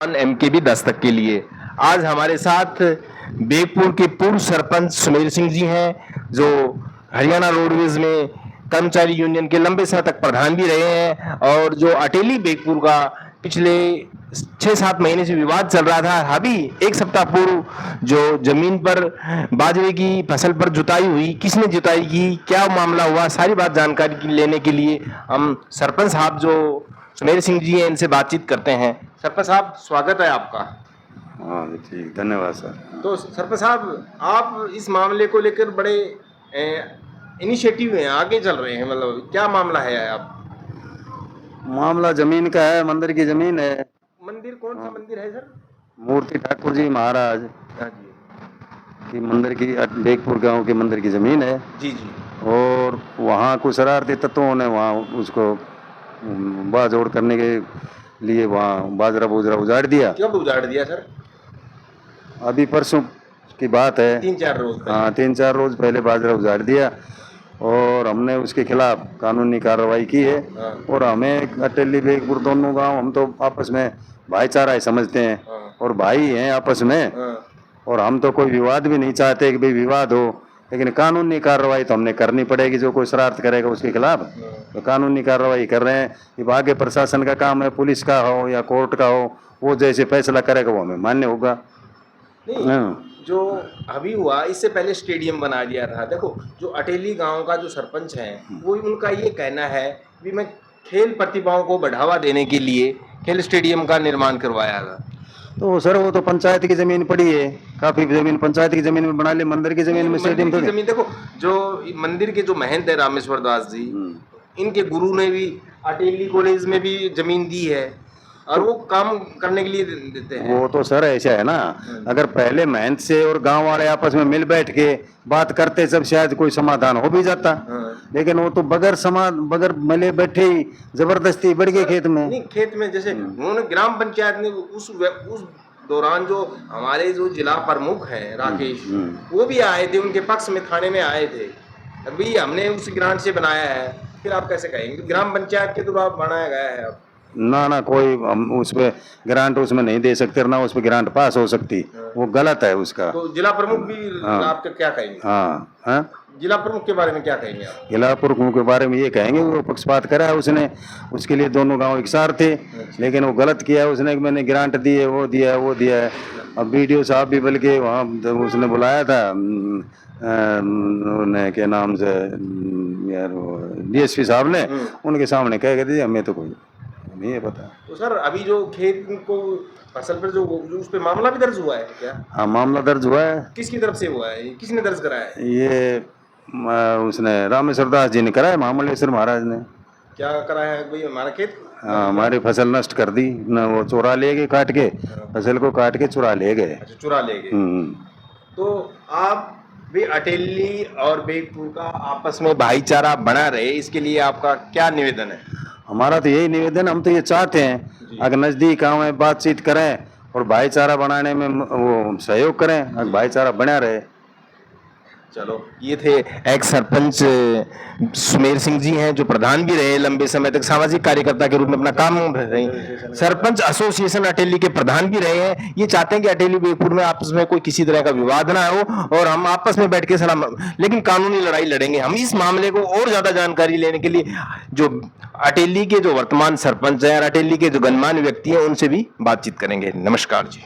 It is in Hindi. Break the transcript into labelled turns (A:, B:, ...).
A: MKB दस्तक के लिए आज हमारे साथ बेगपुर के पूर्व सरपंच सुमेर सिंह जी हैं, जो हरियाणा रोडवेज में कर्मचारी यूनियन के लंबे समय तक प्रधान भी रहे हैं और जो अटेली बेगपुर का पिछले 6-7 महीने से विवाद चल रहा था। अभी एक सप्ताह पूर्व जो जमीन पर बाजरे की फसल पर जुताई हुई, किसने जुताई की, क्या मामला हुआ, सारी बात जानकारी लेने के लिए हम सरपंच साहब जो सुमेर सिंह जी हैं इनसे बातचीत करते हैं। सरपंच साहब, स्वागत है आपका।
B: हाँ ठीक, धन्यवाद सर।
A: तो सरपंच साहब, आप इस मामले को लेकर बड़े इनिशिएटिव हैं, आगे चल रहे हैं, मतलब क्या मामला है? आप
B: मामला जमीन का है, मंदिर की जमीन है।
A: मंदिर कौन सा मंदिर है सर?
B: मूर्ति ठाकुर जी महाराज
A: हाँ जी
B: की मंदिर की, बेगपुर गांव के मंदिर की जमीन है
A: जी जी।
B: और वहाँ कुछ शरारती तत्वों ने वहाँ उसको बाजोड़ करने के लिए वहाँ बाजरा बोजरा उजाड़ दिया।
A: कब उजाड़ दिया सर?
B: अभी परसों की बात है,
A: 3-4 रोज पहले।
B: हाँ 3-4 रोज पहले बाजरा उजाड़ दिया और हमने उसके खिलाफ कानूनी कार्रवाई की है।
A: हाँ।
B: और हमें अटेली बेगपुर दोनों गांव हम तो आपस में भाईचारा ही समझते हैं।
A: हाँ।
B: और भाई हैं आपस में।
A: हाँ।
B: और हम तो कोई विवाद भी नहीं चाहते कि भाई विवाद हो, लेकिन कानूनी कार्रवाई तो हमने करनी पड़ेगी। जो कोई शरारत करेगा उसके खिलाफ तो कानूनी कार्रवाई कर रहे हैं। ये आगे प्रशासन का काम है, पुलिस का हो या कोर्ट का हो, वो जैसे फैसला करेगा वो हमें मान्य होगा।
A: नहीं, जो अभी हुआ इससे पहले स्टेडियम बना दिया था। देखो, जो अटेली गांव का जो सरपंच है वो उनका ये कहना है कि मैं खेल प्रतिभाओं को बढ़ावा देने के लिए खेल स्टेडियम का निर्माण करवाया था।
B: तो सर वो तो पंचायत की जमीन पड़ी है, काफी जमीन पंचायत की जमीन में बना ले, मंदिर की जमीन में स्टेडियम
A: मंदिर की जमीन देखो, जो मंदिर के जो महंत है रामेश्वर दास जी, इनके गुरु ने भी अटेली कॉलेज में भी जमीन दी है और वो काम करने के लिए देते हैं।
B: वो तो सर ऐसा है ना, अगर पहले महंत से और गांव वाले आपस में मिल बैठ के बात करते जब शायद कोई समाधान हो भी जाता। लेकिन वो तो बगैर मिले बैठे ही जबरदस्ती बढ़ गए खेत में।
A: नहीं, खेत में जैसे उन्होंने ग्राम पंचायत ने उस दौरान जो हमारे जो जिला प्रमुख हैं राकेश, वो भी आए थे, उनके पक्ष में थाने में आए थे। अभी हमने उस ग्रांट से बनाया है, फिर आप कैसे कहेंगे ग्राम पंचायत के द्वारा बनाया गया है? अब
B: ना कोई हम उस पे ग्रांट उसमें नहीं दे सकते, ना उस पे ग्रांट पास हो सकती। वो गलत है उसका।
A: तो जिला प्रमुख भी आपके क्या कहेंगे?
B: हाँ
A: जिला प्रमुख के बारे में क्या कहेंगे आप?
B: जिला प्रमुख के बारे में ये कहेंगे वो पक्षपात करा है उसने, उसके लिए दोनों गांव इकसार थे। लेकिन वो गलत किया है उसने, मैंने ग्रांट दी है, वो दिया है, वो दिया है। अब BDO साहब भी बल्कि वहाँ उसने बुलाया था, उन्हें के नाम से यार DSP साहब ने, उनके सामने कह दिया हमें तो कोई नहीं है पता।
A: तो सर अभी जो खेत को फसल पर जो उस पे मामला भी दर्ज हुआ है क्या?
B: हाँ मामला दर्ज हुआ है।
A: किसकी तरफ से हुआ है? किसने दर्ज कराया है?
B: ये उसने रामेश्वर दास जी ने कराया, महामलेश्वर महाराज ने। क्या
A: कराया है भाई? हमारा खेत,
B: हाँ हमारी फसल नष्ट कर दी ना, वो चुरा ले गए, काट के फसल को काट के चुरा ले गए।
A: अच्छा, चुरा ले गए। तो आप भी अटेली और बेगपुर का आपस में भाईचारा बना रहे, इसके लिए आपका क्या निवेदन है?
B: हमारा तो यही निवेदन, हम तो ये चाहते हैं अगर नजदीक गाँव में बातचीत करें और भाईचारा बनाने में वो सहयोग करें, अगर भाईचारा बना रहे।
A: चलो, ये थे एक्स सरपंच सुमेर सिंह जी हैं, जो प्रधान भी रहे लंबे समय तक, सामाजिक कार्यकर्ता के रूप में अपना काम रहे, सरपंच एसोसिएशन अटेली के प्रधान भी रहे हैं। ये चाहते हैं कि अटेली बेगपुर में आपस में कोई किसी तरह का विवाद ना हो और हम आपस में बैठ के सलाम, लेकिन कानूनी लड़ाई लड़ेंगे हम। इस मामले को और ज्यादा जानकारी लेने के लिए जो अटेली के जो वर्तमान सरपंच हैं और अटेली के जो गणमान्य व्यक्ति हैं उनसे भी बातचीत करेंगे। नमस्कार जी।